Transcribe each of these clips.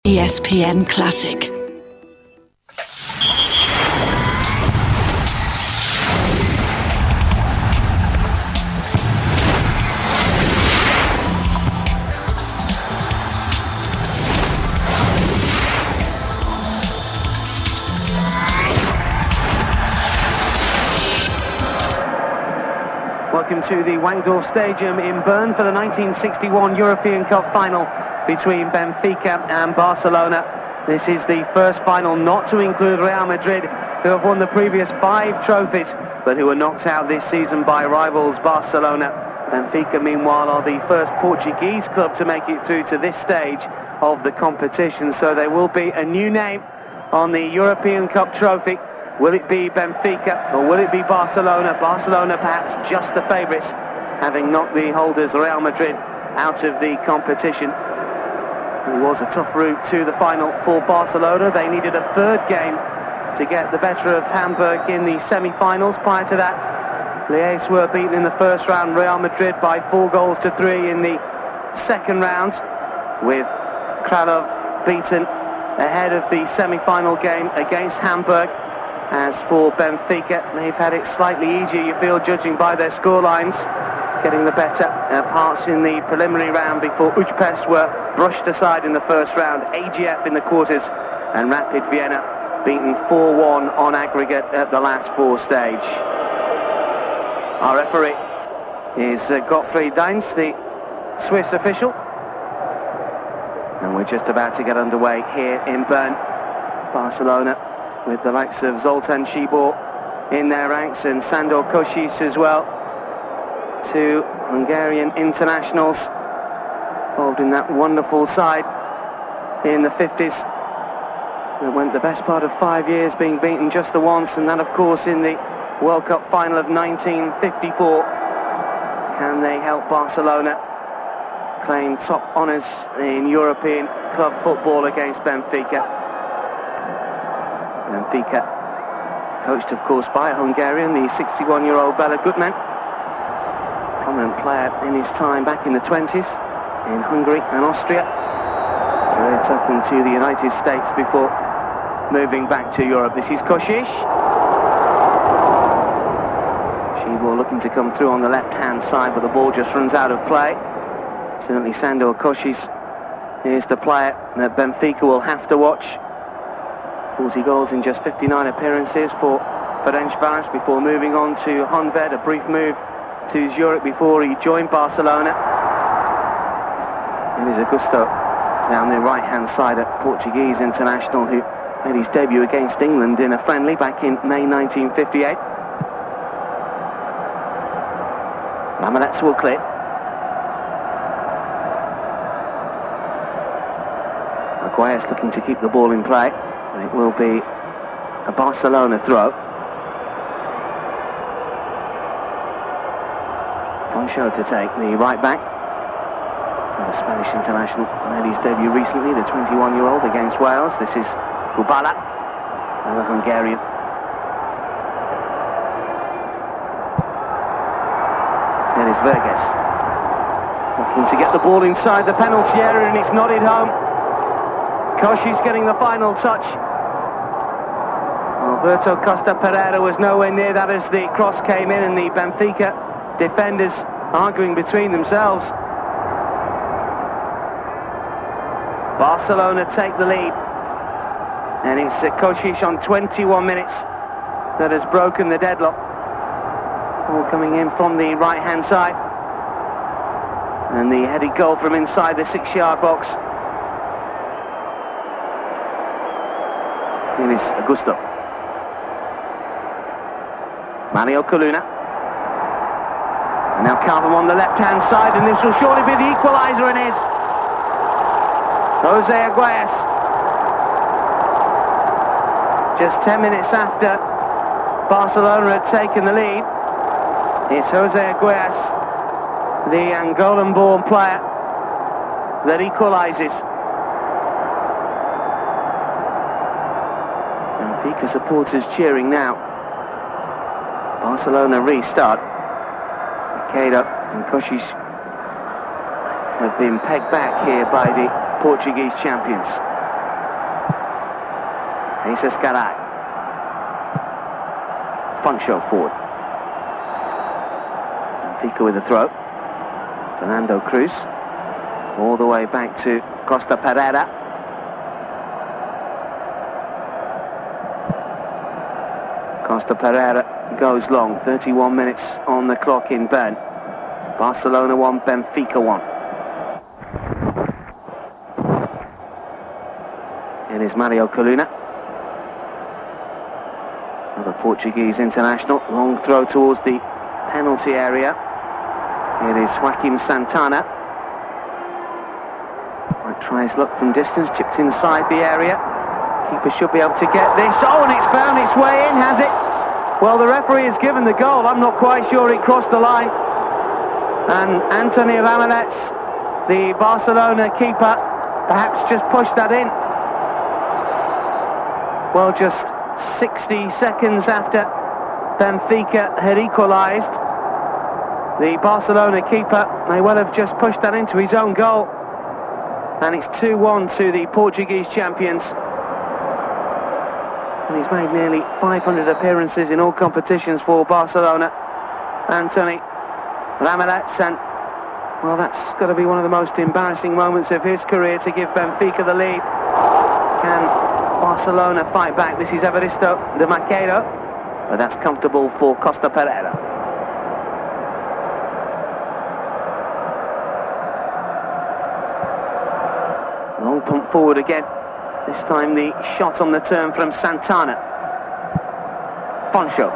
ESPN Classic. Welcome to the Wangdorf Stadium in Bern for the 1961 European Cup final between Benfica and Barcelona. This is the first final not to include Real Madrid, who have won the previous 5 trophies, but who were knocked out this season by rivals Barcelona. Benfica, meanwhile, are the first Portuguese club to make it through to this stage of the competition, so there will be a new name on the European Cup trophy. Will it be Benfica or will it be Barcelona? Barcelona perhaps just the favourites, having knocked the holders Real Madrid out of the competition. It was a tough route to the final for Barcelona. They needed a third game to get the better of Hamburg in the semi-finals. Prior to that, Liège were beaten in the first round, Real Madrid by 4-3 in the second round, with Kralov beaten ahead of the semi-final game against Hamburg. As for Benfica, they've had it slightly easier, you feel, judging by their scorelines, getting the better parts in the preliminary round before Ujpest were brushed aside in the first round, AGF in the quarters, and Rapid Vienna beaten 4-1 on aggregate at the last 4 stage. Our referee is Gottfried Deins, the Swiss official, and we're just about to get underway here in Bern. Barcelona with the likes of Zoltan Cibor in their ranks and Sandor Kocsis as well. 2 Hungarian internationals involved in that wonderful side in the 50s. It went the best part of 5 years being beaten just the once, and that of course in the World Cup final of 1954. Can they help Barcelona claim top honours in European club football against Benfica? Benfica, coached of course by a Hungarian, the 61-year-old Bela Gutmann, prominent player in his time back in the 20s in Hungary and Austria. Career took him to the United States before moving back to Europe. This is Kocsis. Cibor looking to come through on the left-hand side, but the ball just runs out of play. Certainly Sandor Kocsis is the player that Benfica will have to watch. 40 goals in just 59 appearances for Ferencváros before moving on to Honvéd, a brief move to Zurich before he joined Barcelona. It is Augusto down the right-hand side, a Portuguese international who made his debut against England in a friendly back in May 1958. Mamelets will clear. Aguirre's looking to keep the ball in play. It will be a Barcelona throw. Poncho to take the right back. The Spanish international made his debut recently, the 21-year-old against Wales. This is Kubala, another Hungarian. Then is Verges. Looking to get the ball inside the penalty area, and it's nodded home. Kocsis getting the final touch. Alberto Costa Pereira was nowhere near that as the cross came in, and the Benfica defenders arguing between themselves. Barcelona take the lead, and it's Kocsis on 21 minutes that has broken the deadlock. Ball coming in from the right-hand side, and the headed goal from inside the 6-yard box. It is Augusto. Manuel Coluna. And now Calvin on the left-hand side, and this will surely be the equaliser, and is Jose Aguirre. Just 10 minutes after Barcelona had taken the lead, it's Jose Aguirre, the Angolan-born player, that equalises. Benfica supporters cheering now. Barcelona restart. Queiro and Kocsis have been pegged back here by the Portuguese champions. Jesus Garay. Funcho forward. Benfica with the throw. Fernando Cruz. All the way back to Costa Pereira. Costa Pereira goes long. 31 minutes on the clock in Bern. Barcelona 1, Benfica 1. It is Mario Coluna, another Portuguese international. Long throw towards the penalty area. It is Joaquim Santana. Might try his luck from distance, chipped inside the area. Keeper should be able to get this. Oh, and it's found its way in, has it? Well, the referee has given the goal. I'm not quite sure it crossed the line. And Anthony Ramalets, the Barcelona keeper, perhaps just pushed that in. Well, just 60 seconds after Benfica had equalised, the Barcelona keeper may well have just pushed that into his own goal. And it's 2-1 to the Portuguese champions. And he's made nearly 500 appearances in all competitions for Barcelona. Anthony Ramalets, and well, that's got to be one of the most embarrassing moments of his career to give Benfica the lead. Can Barcelona fight back? This is Evaristo de Maqueiro, but that's comfortable for Costa Pereira. Long pump forward again. This time the shot on the turn from Santana. Funcho.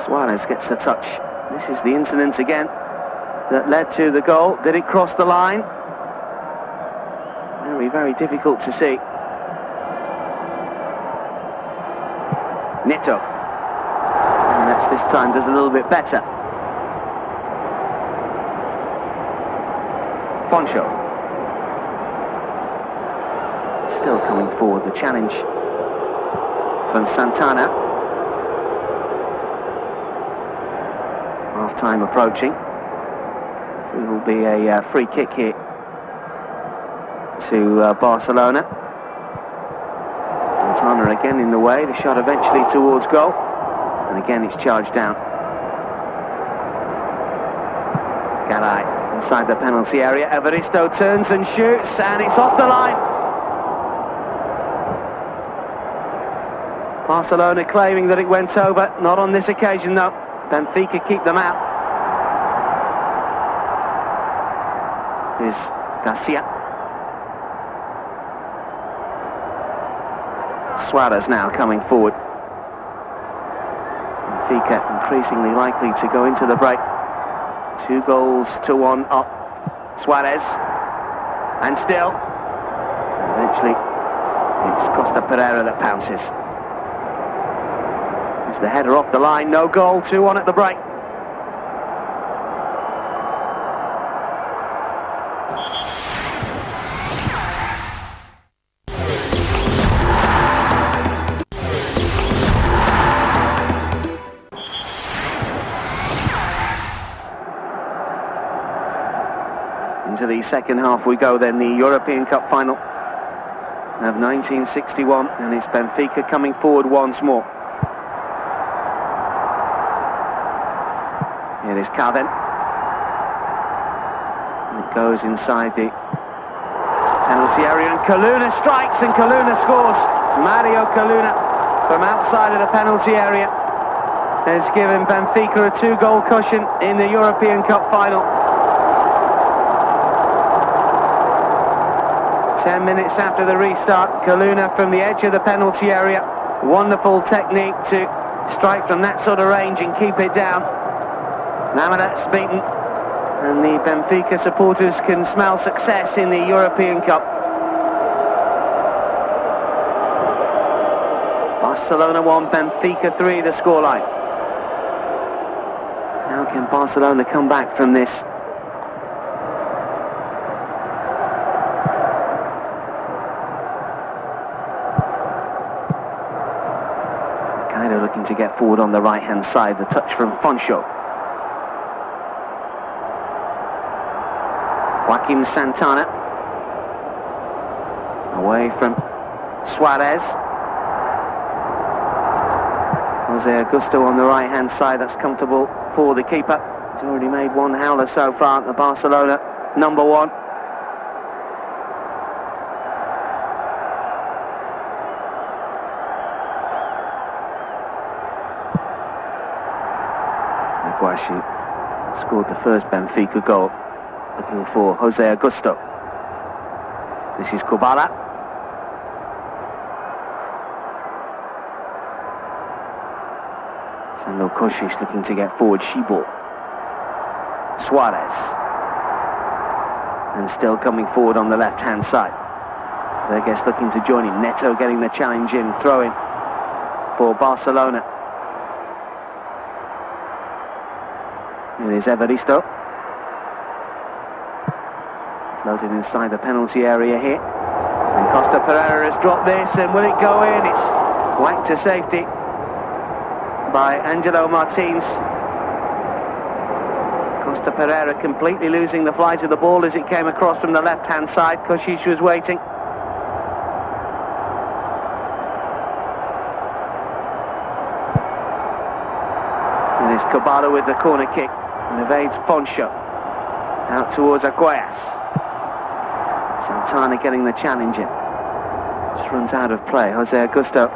Suarez gets a touch. This is the incident again that led to the goal. Did it cross the line? Very, very difficult to see. Neto. And that's this time does a little bit better. Funcho. Still coming forward, the challenge from Santana. Half time approaching. It will be a free kick here to Barcelona. Santana again in the way. The shot eventually towards goal, and again it's charged down. Garay inside the penalty area. Evaristo turns and shoots, and it's off the line. Barcelona claiming that it went over. Not on this occasion though. Benfica keep them out. Is Garcia. Suarez now coming forward. Benfica increasingly likely to go into the break. 2-1 up. Suarez. And still. Eventually it's Costa Pereira that pounces. It's the header off the line. No goal. 2-1 at the break. Into the second half we go then, the European Cup final of 1961, and it's Benfica coming forward once more. It is Carven. It goes inside the penalty area, and Coluna strikes, and Coluna scores. Mario Coluna from outside of the penalty area has given Benfica a 2-goal cushion in the European Cup final. 10 minutes after the restart, Coluna from the edge of the penalty area. Wonderful technique to strike from that sort of range and keep it down. Now that's beaten, and the Benfica supporters can smell success in the European Cup. Barcelona 1, Benfica 3, the scoreline. How can Barcelona come back from this? Looking to get forward on the right-hand side. The touch from Funcho. Joaquim Santana. Away from Suarez. Jose Augusto on the right-hand side. That's comfortable for the keeper. He's already made one howler so far, the Barcelona number one. Aguashi scored the first Benfica goal. Looking for Jose Augusto. This is Kubala. Sandro Koscic looking to get forward. Shibor. Suarez. And still coming forward on the left-hand side. Verges looking to join him. Neto getting the challenge in. Throw-in for Barcelona. Here is Evaristo. Floated inside the penalty area here. And Costa Pereira has dropped this, and will it go in? It's whacked to safety by Angelo Martins. Costa Pereira completely losing the flight of the ball as it came across from the left-hand side. Koscic was waiting. And it's Kubala with the corner kick. And evades Poncho. Out towards Aguayas. Santana getting the challenge in. Just runs out of play. Jose Augusto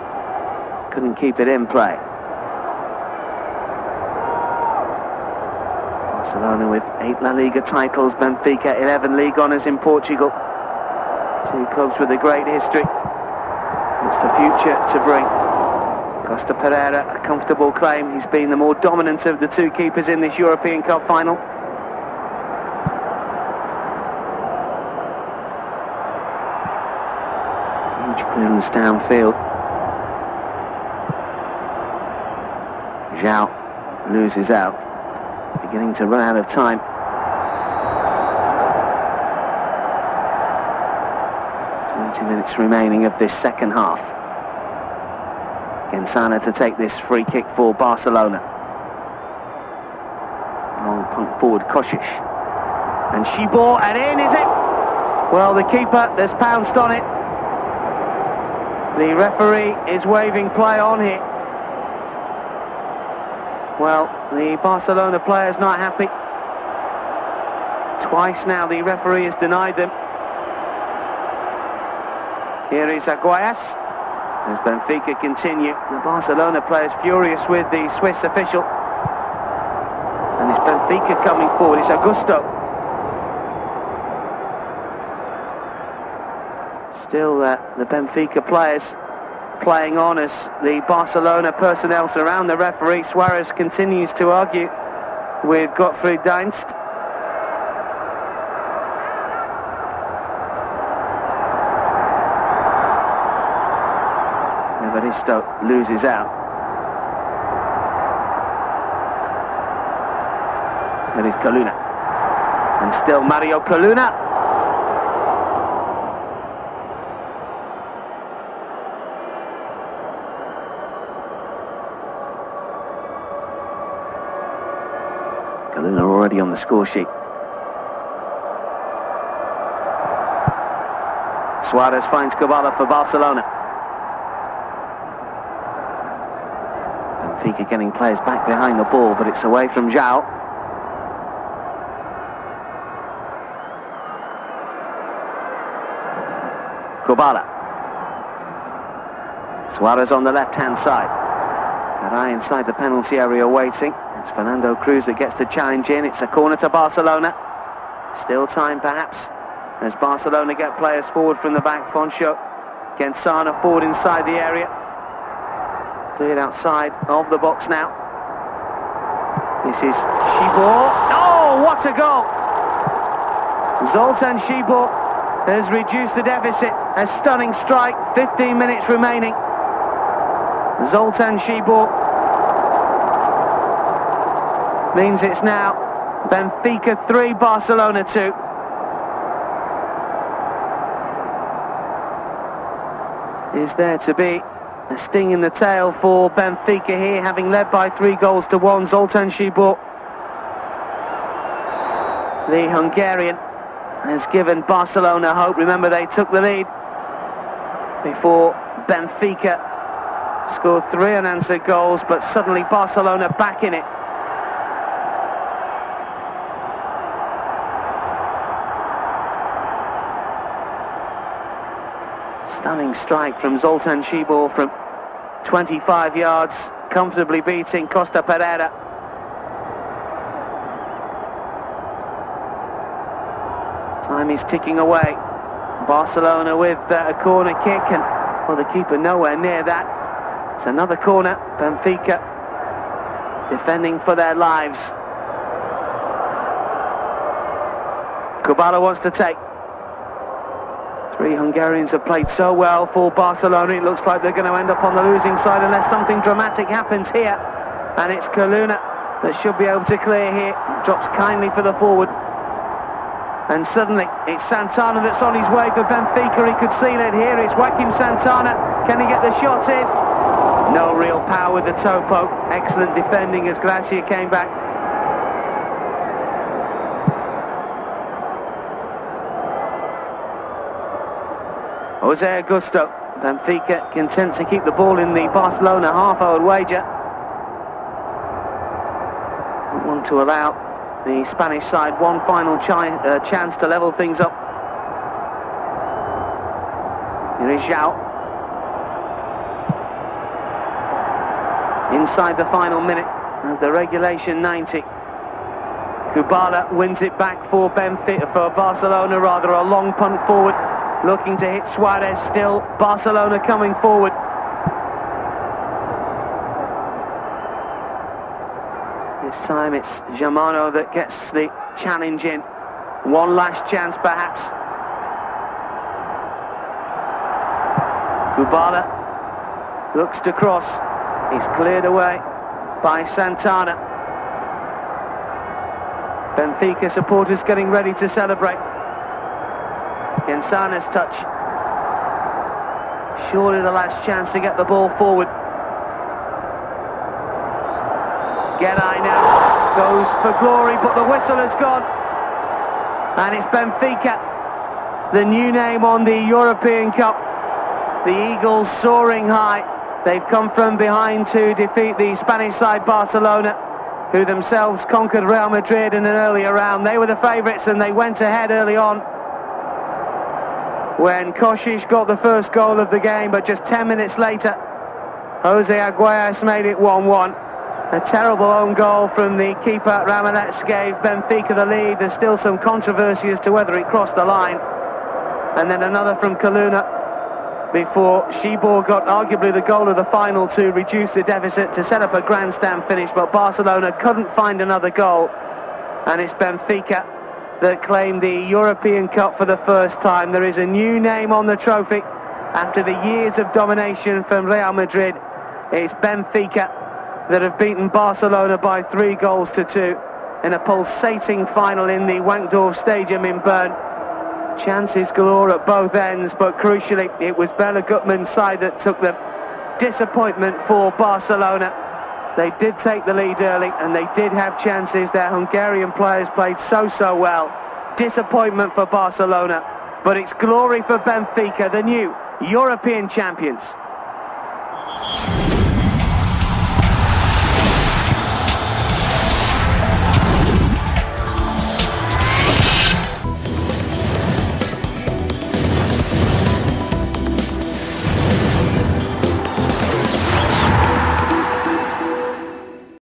couldn't keep it in play. Barcelona with 8 La Liga titles. Benfica 11 league honours in Portugal. Two clubs with a great history. What's the future to bring? Costa Pereira, a comfortable claim. He's been the more dominant of the two keepers in this European Cup final. Huge clearance downfield. João loses out. Beginning to run out of time. 20 minutes remaining of this second half. Gensana to take this free kick for Barcelona. Long punt forward, Koscic. And Shibor, and in, is it? Well, the keeper has pounced on it. The referee is waving play on here. Well, the Barcelona player's not happy. Twice now the referee has denied them. Here is Aguayas. As Benfica continue, the Barcelona players furious with the Swiss official. And it's Benfica coming forward, it's Augusto. Still the Benfica players playing on as the Barcelona personnel surround the referee. Suarez continues to argue with Gottfried Dienst. Evaristo loses out. There is Coluna. And still Mario Coluna. Coluna already on the score sheet. Suarez finds Kubala for Barcelona. Benfica getting players back behind the ball, but it's away from João. Kubala. Suarez on the left-hand side. Garay inside the penalty area waiting. It's Fernando Cruz that gets the challenge in. It's a corner to Barcelona. Still time perhaps as Barcelona get players forward from the back. Poncho. Gensana forward inside the area. Cleared outside of the box now. This is Shibor. Oh, what a goal! Zoltan Shibor has reduced the deficit. A stunning strike. 15 minutes remaining. Zoltan Shibor means it's now Benfica 3, Barcelona 2. Is there to be a sting in the tail for Benfica here, having led by 3-1. Zoltan Shibor, the Hungarian, has given Barcelona hope. Remember, they took the lead before Benfica scored 3 unanswered goals, but suddenly Barcelona back in it. Stunning strike from Zoltan Cibor from 25 yards, comfortably beating Costa Pereira. Time is ticking away. Barcelona with a corner kick, and well, the keeper nowhere near that. It's another corner. Benfica defending for their lives. Kubala wants to take. 3 Hungarians have played so well for Barcelona. It looks like they're going to end up on the losing side unless something dramatic happens here. And it's Kaluna that should be able to clear here. Drops kindly for the forward. And suddenly it's Santana that's on his way for Benfica. He could seal it here. It's Joaquim Santana. Can he get the shot in? No real power with the toe poke. Excellent defending as Gracia came back. Jose Augusto. Benfica content to keep the ball in the Barcelona half, I would wager. Don't want to allow the Spanish side one final chance to level things up. Here is João. Inside the final minute of the regulation 90. Kubala wins it back for Barcelona, rather a long punt forward, looking to hit Suarez. Still Barcelona coming forward. This time it's Germano that gets the challenge in. One last chance perhaps. Kubala looks to cross. He's cleared away by Santana. Benfica supporters getting ready to celebrate. Gensana's touch. Surely the last chance to get the ball forward. Gedai now goes for glory, but the whistle has gone. And it's Benfica, the new name on the European Cup. The Eagles soaring high. They've come from behind to defeat the Spanish side Barcelona, who themselves conquered Real Madrid in an earlier round. They were the favourites and they went ahead early on when Koscic got the first goal of the game, but just 10 minutes later Jose Aguirre made it 1-1. A terrible own goal from the keeper. Ramirez gave Benfica the lead. There's still some controversy as to whether it crossed the line. And then another from Kaluna before Cibor got arguably the goal of the final to reduce the deficit, to set up a grandstand finish, but Barcelona couldn't find another goal. And it's Benfica that claimed the European Cup for the first time. There is a new name on the trophy after the years of domination from Real Madrid. It's Benfica that have beaten Barcelona by 3-2 in a pulsating final in the Wankdorf Stadium in Bern. Chances galore at both ends, but crucially it was Bela Gutmann's side that took the disappointment for Barcelona. They did take the lead early and they did have chances. Their Hungarian players played so well. Disappointment for Barcelona, but it's glory for Benfica, the new European champions.